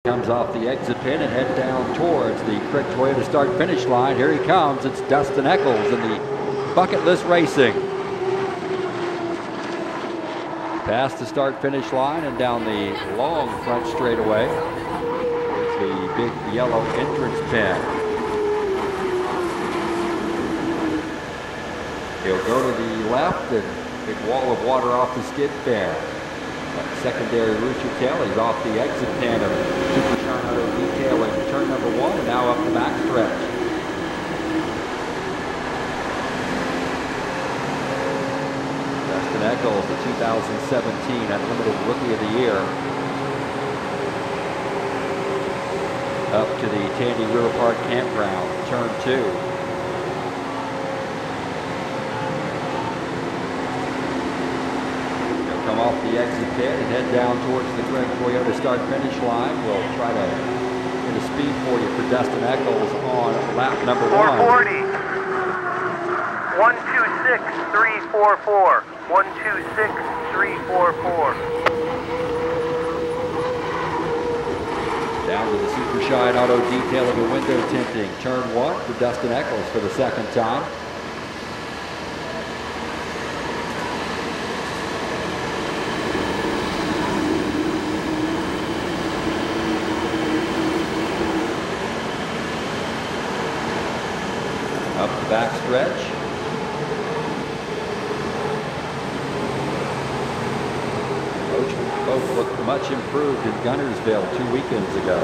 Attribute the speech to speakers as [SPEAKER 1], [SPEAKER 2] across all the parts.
[SPEAKER 1] Comes off the exit pin and head down towards the Craig Toyota start-finish line. Here he comes. It's Dustin Eccles in the Bucket List Racing. Past the start-finish line and down the long front straightaway. It's the big yellow entrance pin. He'll go to the left and big wall of water off the skid pin. Secondary rooster tail. He's off the exit pin of Super Shine Auto Detailing turn number 1 and now up the backstretch. Dustin Eccles, the 2017 Unlimited Rookie of the Year. Up to the Tandy River Park Campground, turn 2. Come off the exit pit and head down towards the Craig Toyota start-finish line. We'll try to get a speed for you for Dustin Eccles on lap number 1.
[SPEAKER 2] 440. 126.344. 126.344.
[SPEAKER 1] Down to the Super Shine Auto Detailing and Window Tinting. Turn 1 for Dustin Eccles for the second time. Up the backstretch. Both looked much improved in Guntersville 2 weekends ago.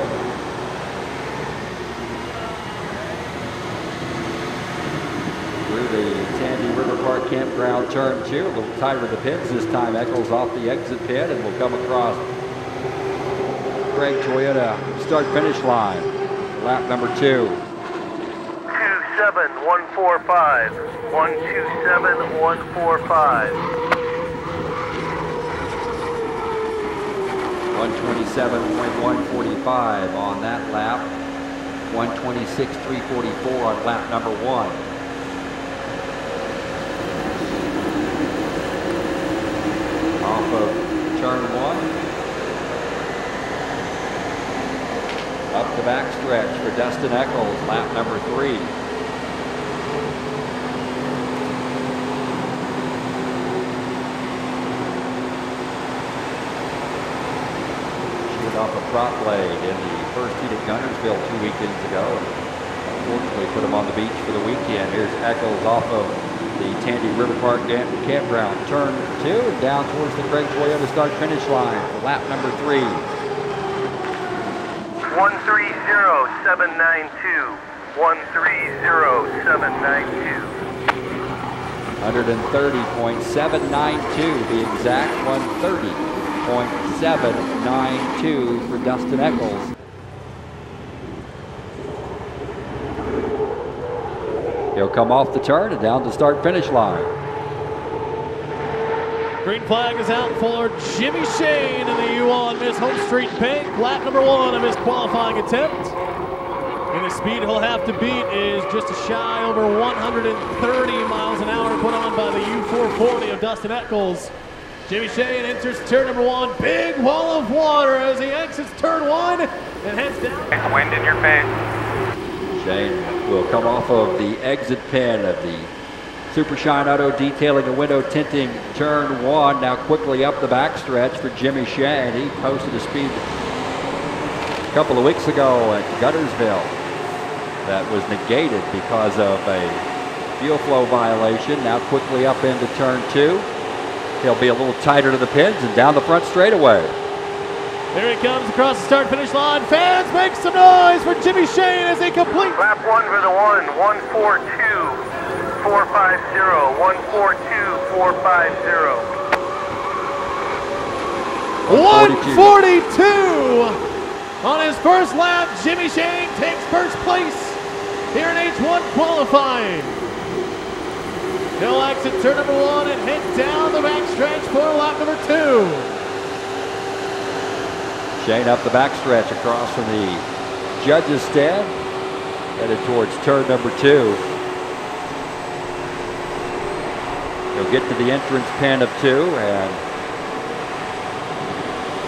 [SPEAKER 1] Through the Tandy River Park Campground, turn 2. A little tighter of the pins this time. Eccles off the exit pin and will come across Craig Toyota start-finish line. Lap number 2.
[SPEAKER 2] 127.145. 127.145.
[SPEAKER 1] 127.145 on that lap. 126.344 on lap number 1. Off of turn 1. Up the backstretch for Dustin Eccles, lap number 3. Off a prop blade in the first heat at Guntersville 2 weekends ago. Unfortunately put him on the beach for the weekend. Here's Eccles off of the Tandy River Park Campground. Turn 2 and down towards the Craig Toyota start-finish line for lap number 3.
[SPEAKER 2] 130.792. 130.792.
[SPEAKER 1] 130.792 be exact. 130.792 for Dustin Eccles. He'll come off the turn and down the start-finish line.
[SPEAKER 3] Green flag is out for Jimmy Shane in the U1 Miss Home Street Pink. Lap number 1 of his qualifying attempt. And the speed he'll have to beat is just a shy over 130 miles an hour put on by the U440 of Dustin Eccles. Jimmy Shane enters turn number 1. Big wall of water as he exits turn 1 and heads down.
[SPEAKER 2] Wind in your face.
[SPEAKER 1] Shane will come off of the exit pin of the Super Shine Auto Detailing and Window Tinting turn 1. Now quickly up the backstretch for Jimmy Shane. He posted a speed a couple of weeks ago at Guntersville that was negated because of a fuel flow violation. Now quickly up into turn 2. He'll be a little tighter to the pins and down the front straightaway.
[SPEAKER 3] There he comes across the start-finish line. Fans, make some noise for Jimmy Shane as he completes.
[SPEAKER 2] Lap 1 for the 142.450. 142.450.
[SPEAKER 3] 142 on his first lap. Jimmy Shane takes first place here in H1 qualifying. He'll exit turn number 1 and head down the backstretch for lap number 2.
[SPEAKER 1] Shane up the backstretch across from the judges' stand, headed towards turn number 2. He'll get to the entrance pin of 2 and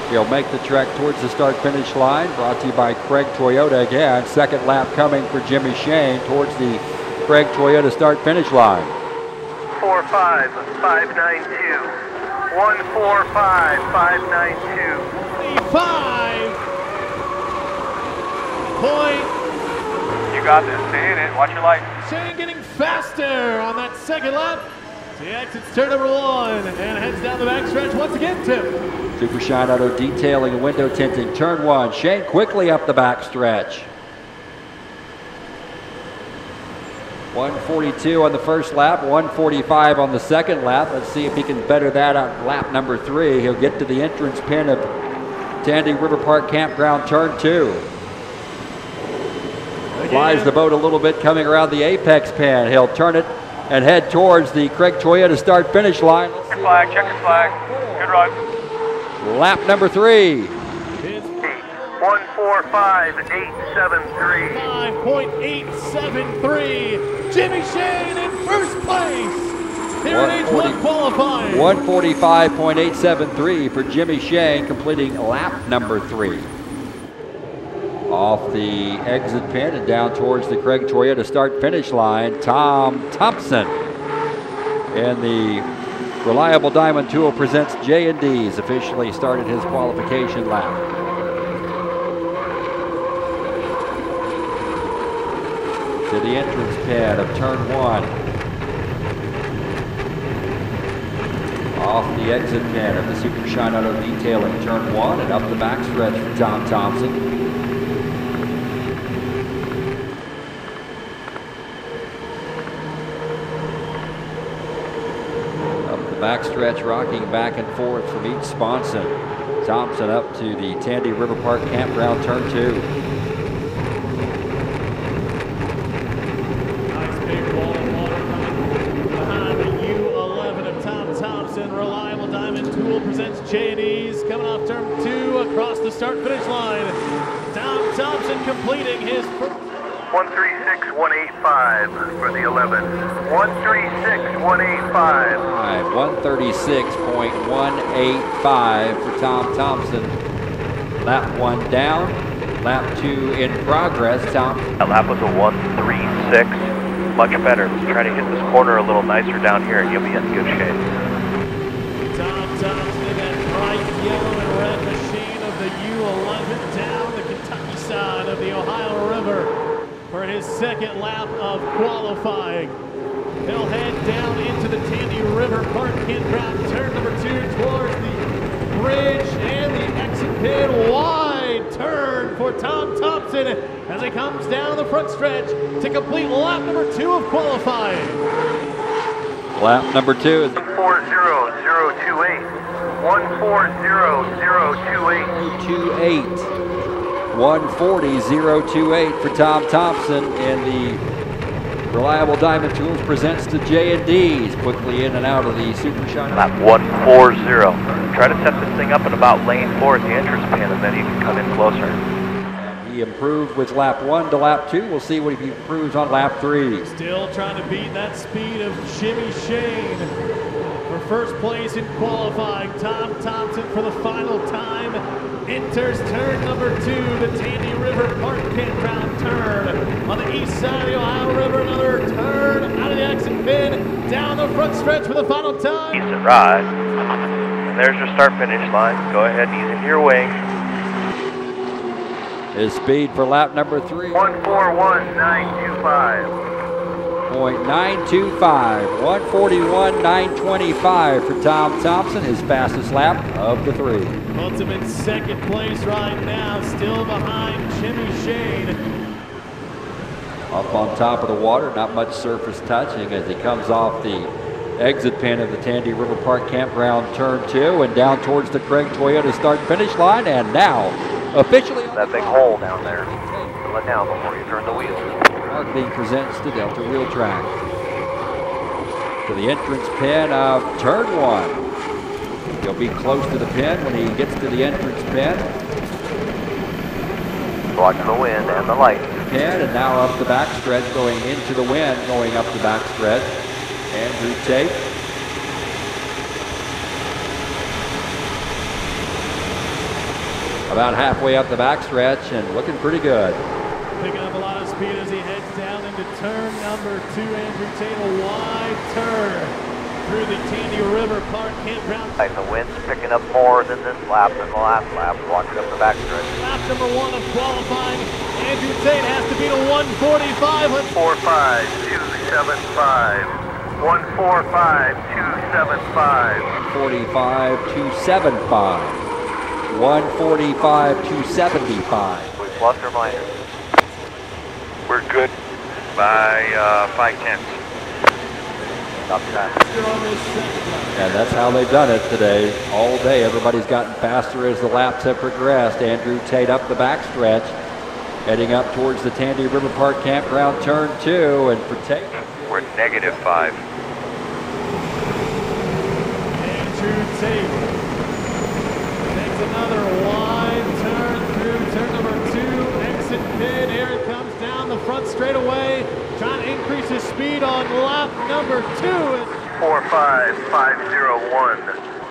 [SPEAKER 1] He'll make the trek towards the start-finish line. Brought to you by Craig Toyota again. Second lap coming for Jimmy Shane towards the Craig Toyota start-finish line.
[SPEAKER 2] 4.5.592. 1:45.592.
[SPEAKER 3] 5 point.
[SPEAKER 2] You got this. Stay in it. Watch your light.
[SPEAKER 3] Shane getting faster on that second lap. He exits turn number 1 and heads down the backstretch once again, Tim.
[SPEAKER 1] Super Shine Auto Detailing and Window Tinting, turn 1. Shane quickly up the backstretch. 1:42 on the first lap, 1:45 on the second lap. Let's see if he can better that on lap number 3. He'll get to the entrance pin of Tandy River Park Campground, turn 2. Flies the boat a little bit coming around the apex pin. He'll turn it and head towards the Craig Toyota start-finish line.
[SPEAKER 2] Check your flag. Check your flag. Good run.
[SPEAKER 1] Lap number 3.
[SPEAKER 2] 1:45.873.
[SPEAKER 3] 5.873. Jimmy Shane in first place. Here in H1 qualifying.
[SPEAKER 1] 1:45.873 for Jimmy Shane, completing lap number 3. Off the exit pin and down towards the Craig Toyota start-finish line, Tom Thompson. And the Reliable Diamond Tool presents J&D's officially started his qualification lap. To the entrance pin of turn 1. Off the exit pin of the Super Shine Auto Detailing, turn 1, and up the backstretch for Tom Thompson. Backstretch, rocking back and forth from each sponson. Thompson up to the Tandy River Park Campground, turn 2.
[SPEAKER 3] Nice big wall of water coming behind the U11 of Tom Thompson. Reliable Diamond Tool presents J&E's coming off turn 2 across the start-finish line. Tom Thompson completing his first.
[SPEAKER 2] 136.185 for the 11. 136.185.
[SPEAKER 1] 136.185 for Tom Thompson. Lap 1 down, lap 2 in progress. Tom.
[SPEAKER 4] That lap was a 136, much better. Try to hit this corner a little nicer down here and you'll be in good shape.
[SPEAKER 3] Tom Thompson in that bright yellow and red machine of the U11 down the Kentucky side of the Ohio River for his second lap of qualifying. He'll head down into the Tandy River Park Campground, turn number 2 towards the bridge and the exit pin. Wide turn for Tom Thompson as he comes down the front stretch to complete lap number 2 of qualifying.
[SPEAKER 1] Lap number 2 is
[SPEAKER 2] 140.028. 140.028.
[SPEAKER 1] 140.028 for Tom Thompson, and the Reliable Diamond Tools presents to J&D's, quickly in and out of the Super Shine.
[SPEAKER 4] Lap 140. Try to set this thing up in about lane 4 at the entrance pin and then you can come in closer.
[SPEAKER 1] And he improved with lap 1 to lap 2. We'll see what he improves on lap 3.
[SPEAKER 3] Still trying to beat that speed of Jimmy Shane. For first place in qualifying, Tom Thompson for the final time enters turn number 2, the Tandy River Park Campground turn. On the east side of the Ohio River, another turn out of the exit pin, down the front stretch for the final time.
[SPEAKER 4] Decent ride. And there's your start finish line. Go ahead and ease into your wing.
[SPEAKER 1] His speed for lap number 3.
[SPEAKER 2] 141.925.
[SPEAKER 1] 0.925, 141.925 for Tom Thompson, his fastest lap of the 3.
[SPEAKER 3] Puts him in second place right now, still behind Jimmy Shane.
[SPEAKER 1] Up on top of the water, not much surface touching as he comes off the exit pin of the Tandy River Park Campground, turn 2, and down towards the Craig Toyota start-finish line, and now officially
[SPEAKER 4] That big hole down there. Let down before you turn the wheel.
[SPEAKER 1] Marketing presents the Delta Wheel Track. To the entrance pin of turn 1. He'll be close to the pin when he gets to the entrance pin.
[SPEAKER 4] Watch the wind and the light.
[SPEAKER 1] Pin, and now up the backstretch, going into the wind, going up the backstretch. Andrew Tate. about halfway up the backstretch and looking pretty good.
[SPEAKER 3] Picking up a lot of speed as he heads down into turn number 2. Andrew Tate, a wide turn through the Tandy River Park Campground.
[SPEAKER 4] The wind's picking up more than this lap than the last lap. Watching up the backstretch.
[SPEAKER 3] Lap number 1 of qualifying. Andrew Tate has to beat a 1:45.
[SPEAKER 2] 145.275. 145.275.
[SPEAKER 1] 145.275. 145.275.
[SPEAKER 4] Plus or minus? We're good by 5/10. Stop time.
[SPEAKER 1] And that's how they've done it today. All day, everybody's gotten faster as the laps have progressed. Andrew Tate up the backstretch, heading up towards the Tandy River Park Campground, turn 2, and for Tate.
[SPEAKER 4] We're -5.
[SPEAKER 3] Andrew Tate takes another wide turn through turn number 2, exit pit. Here it comes down the front straightaway, trying to increase his speed on lap number 2.
[SPEAKER 2] 145.501.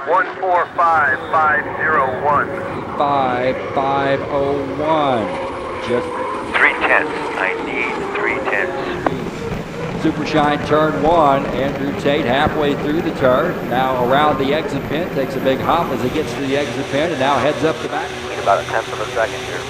[SPEAKER 2] 145.501.
[SPEAKER 1] 5.501. Just
[SPEAKER 4] 3/10. I need 3/10.
[SPEAKER 1] Super Shine turn 1. Andrew Tate halfway through the turn. Now around the exit pin. Takes a big hop as he gets to the exit pin and now heads up the back.
[SPEAKER 4] Need about 1/10 of a second here.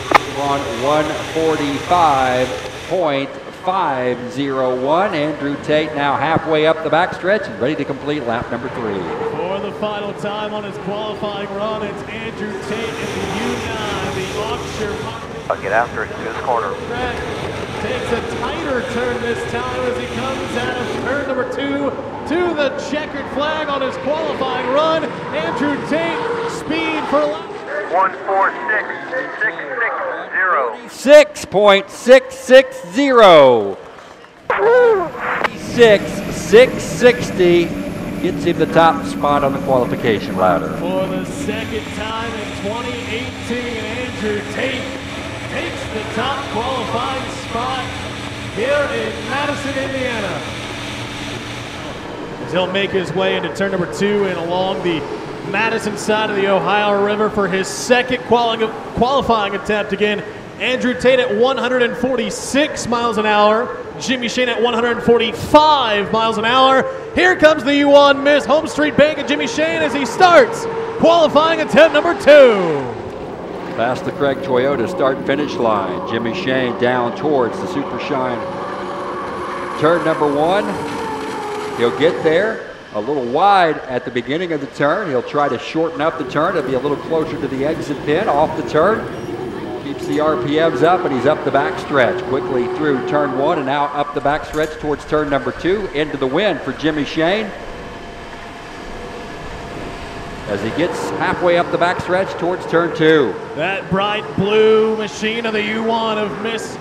[SPEAKER 1] On 145.501. Andrew Tate now halfway up the backstretch and ready to complete lap number 3.
[SPEAKER 3] For the final time on his qualifying run, it's Andrew Tate in the U9, the Yorkshire.
[SPEAKER 4] I'll get after it through this corner.
[SPEAKER 3] Takes a tighter turn this time as he comes out of turn number 2 to the checkered flag on his qualifying run. Andrew Tate, speed for lap
[SPEAKER 2] 146.660.
[SPEAKER 1] 6.660. 6.660 gets him the top spot on the qualification ladder.
[SPEAKER 3] For the second time in 2018, Andrew Tate takes the top qualifying spot here in Madison, Indiana. As he'll make his way into turn number 2 and along the Madison side of the Ohio River for his second qualifying attempt. Again, Andrew Tate at 146 miles an hour, Jimmy Shane at 145 miles an hour. Here comes the U1 Miss Home Street Bank and Jimmy Shane as he starts qualifying attempt number 2.
[SPEAKER 1] Past the Craig Toyota start-finish line. Jimmy Shane down towards the Super Shine. Turn number 1. He'll get there a little wide at the beginning of the turn. He'll try to shorten up the turn. It'll be a little closer to the exit pin off the turn. Keeps the RPMs up, and he's up the backstretch. Quickly through turn 1 and now up the backstretch towards turn number 2. Into the wind for Jimmy Shane. As he gets halfway up the backstretch towards turn 2.
[SPEAKER 3] That bright blue machine of the U1 of Miss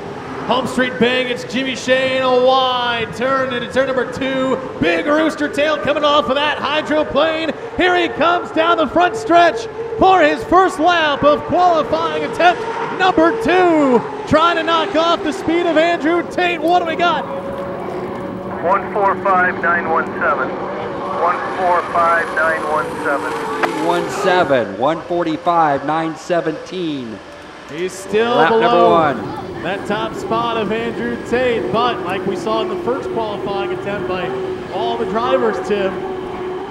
[SPEAKER 3] Home Street Bank. It's Jimmy Shane, a wide turn into turn number 2. Big rooster tail coming off of that hydroplane. Here he comes down the front stretch for his first lap of qualifying attempt number 2. Trying to knock off the speed of Andrew Tate. What do we got?
[SPEAKER 2] 145.917. 145.917.
[SPEAKER 1] 145.917.
[SPEAKER 3] He's still
[SPEAKER 1] lap
[SPEAKER 3] below
[SPEAKER 1] number 1.
[SPEAKER 3] that top spot of Andrew Tate, but like we saw in the first qualifying attempt by all the drivers, Tim,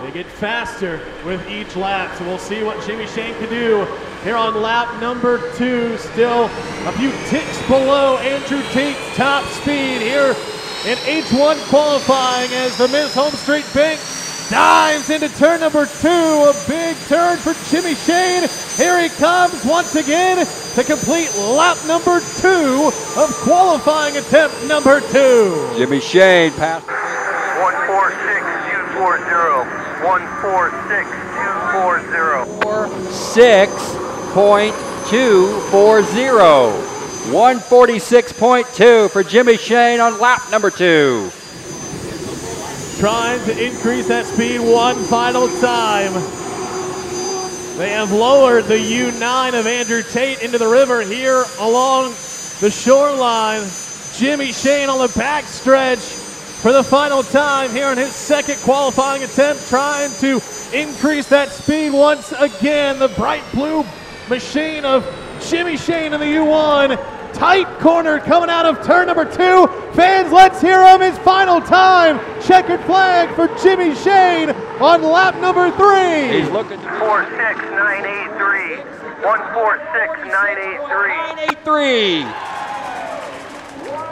[SPEAKER 3] they get faster with each lap. So we'll see what Jimmy Shane can do here on lap number 2. Still a few ticks below Andrew Tate's top speed here in H1 qualifying as the Miss Home Street Bank dives into turn number 2. A big turn for Jimmy Shane. Here he comes once again to complete lap number 2 of qualifying attempt number 2.
[SPEAKER 1] Jimmy Shane passed.
[SPEAKER 2] 146.240. 146.240.
[SPEAKER 1] 6.240. 146.2 for Jimmy Shane on lap number 2.
[SPEAKER 3] Trying to increase that speed one final time. They have lowered the U9 of Andrew Tate into the river here along the shoreline. Jimmy Shane on the backstretch for the final time here in his second qualifying attempt, trying to increase that speed once again. The bright blue machine of Jimmy Shane in the U1. Tight corner coming out of turn number 2. Fans, let's hear him his final time. Checkered flag for Jimmy Shane on lap number 3.
[SPEAKER 1] He's looking
[SPEAKER 2] 146,983. 146,983.
[SPEAKER 1] 983.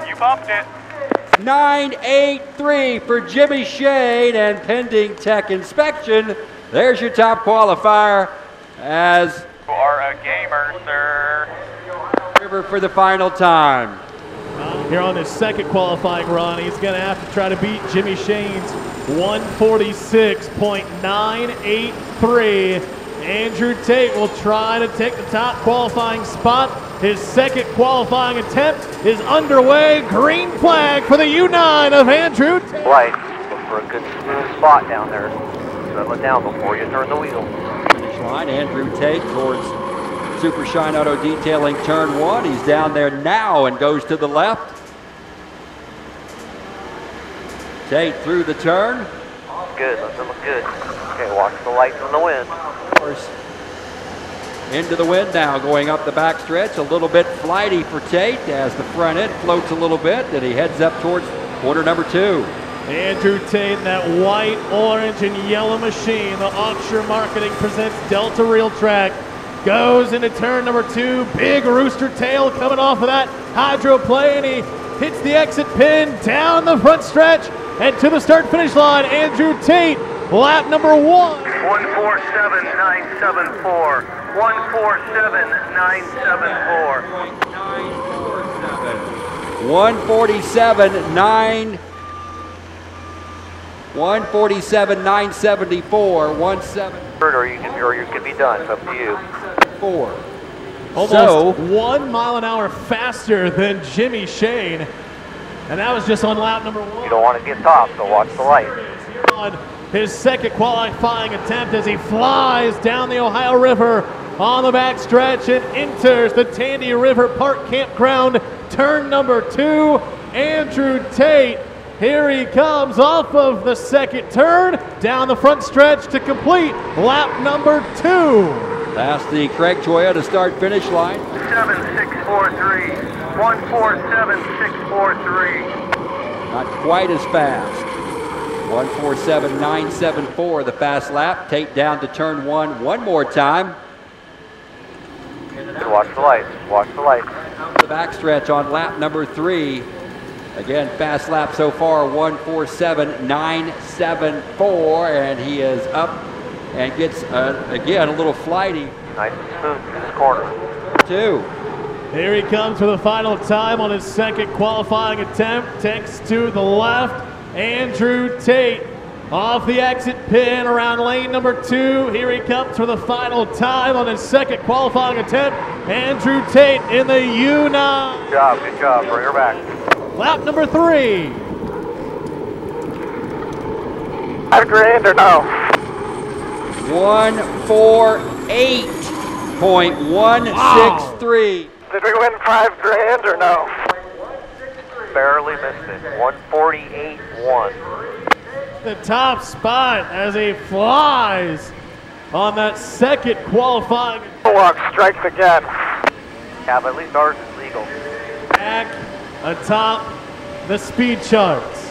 [SPEAKER 4] You bumped it.
[SPEAKER 1] 983 for Jimmy Shane, and pending tech inspection, there's your top qualifier as
[SPEAKER 4] You are a gamer, sir.
[SPEAKER 1] River for the final time.
[SPEAKER 3] Here on his second qualifying run, he's going to have to try to beat Jimmy Shane's 146.983. Andrew Tate will try to take the top qualifying spot. His second qualifying attempt is underway. Green flag for the U9 of Andrew Tate.
[SPEAKER 4] Light, look for a good smooth spot down there. Settle it down before you turn the wheel.
[SPEAKER 1] Finish line, Andrew Tate towards Super Shine Auto Detailing turn 1. He's down there now and goes to the left. Tate through the turn.
[SPEAKER 4] Good, doesn't look good. Okay, watch the lights and the wind.
[SPEAKER 1] Of course, into the wind now, going up the backstretch. A little bit flighty for Tate as the front end floats a little bit, and he heads up towards corner number 2.
[SPEAKER 3] Andrew Tate in that white, orange, and yellow machine. The Offshore Marketing presents Delta Real Track. Goes into turn number 2. Big rooster tail coming off of that hydroplane. He hits the exit pin down the front stretch and to the start-finish line. Andrew Tate, lap number 1.
[SPEAKER 2] 147,974. 147,974.
[SPEAKER 1] 147,974. 17.
[SPEAKER 4] Or you can be done. It's up to you.
[SPEAKER 1] 4.
[SPEAKER 3] Almost 1 mile an hour faster than Jimmy Shane. And that was just on lap number 1.
[SPEAKER 4] You don't want to get top, so watch the light.
[SPEAKER 3] On his second qualifying attempt as he flies down the Ohio River on the backstretch and enters the Tandy River Park Campground. Turn number 2, Andrew Tate. Here he comes off of the second turn, down the front stretch to complete lap number 2.
[SPEAKER 1] Past the Craig Toyota start finish line.
[SPEAKER 2] 7643. 147,643.
[SPEAKER 1] Not quite as fast. 147,974 the fast lap. Tate down to turn 1 one more time.
[SPEAKER 4] Watch the lights. Watch the lights.
[SPEAKER 1] The backstretch on lap number 3. Again, fast lap so far, 147,974, and he is up and gets, again, a little flighty.
[SPEAKER 4] Nice and smooth in this corner.
[SPEAKER 1] 2.
[SPEAKER 3] Here he comes for the final time on his second qualifying attempt. Takes to the left. Andrew Tate off the exit pin around lane number 2. Here he comes for the final time on his second qualifying attempt. Andrew Tate in the U9.
[SPEAKER 4] Good job. Bring her back.
[SPEAKER 3] Lap number 3.
[SPEAKER 4] $5,000 or no?
[SPEAKER 1] 148.163.
[SPEAKER 4] Did we win $5,000 or no? Barely missed it. 148.1.
[SPEAKER 3] The top spot as he flies on that second qualifying.
[SPEAKER 4] Walk strikes again. Yeah, but at least ours is legal.
[SPEAKER 3] Back atop the speed charts.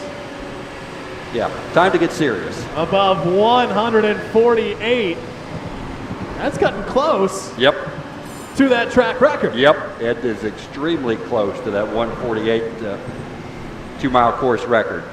[SPEAKER 1] Yeah, time to get serious.
[SPEAKER 3] Above 148. That's gotten close
[SPEAKER 1] Yep,
[SPEAKER 3] to that track record.
[SPEAKER 1] yep. It is extremely close to that 148 2-mile course record.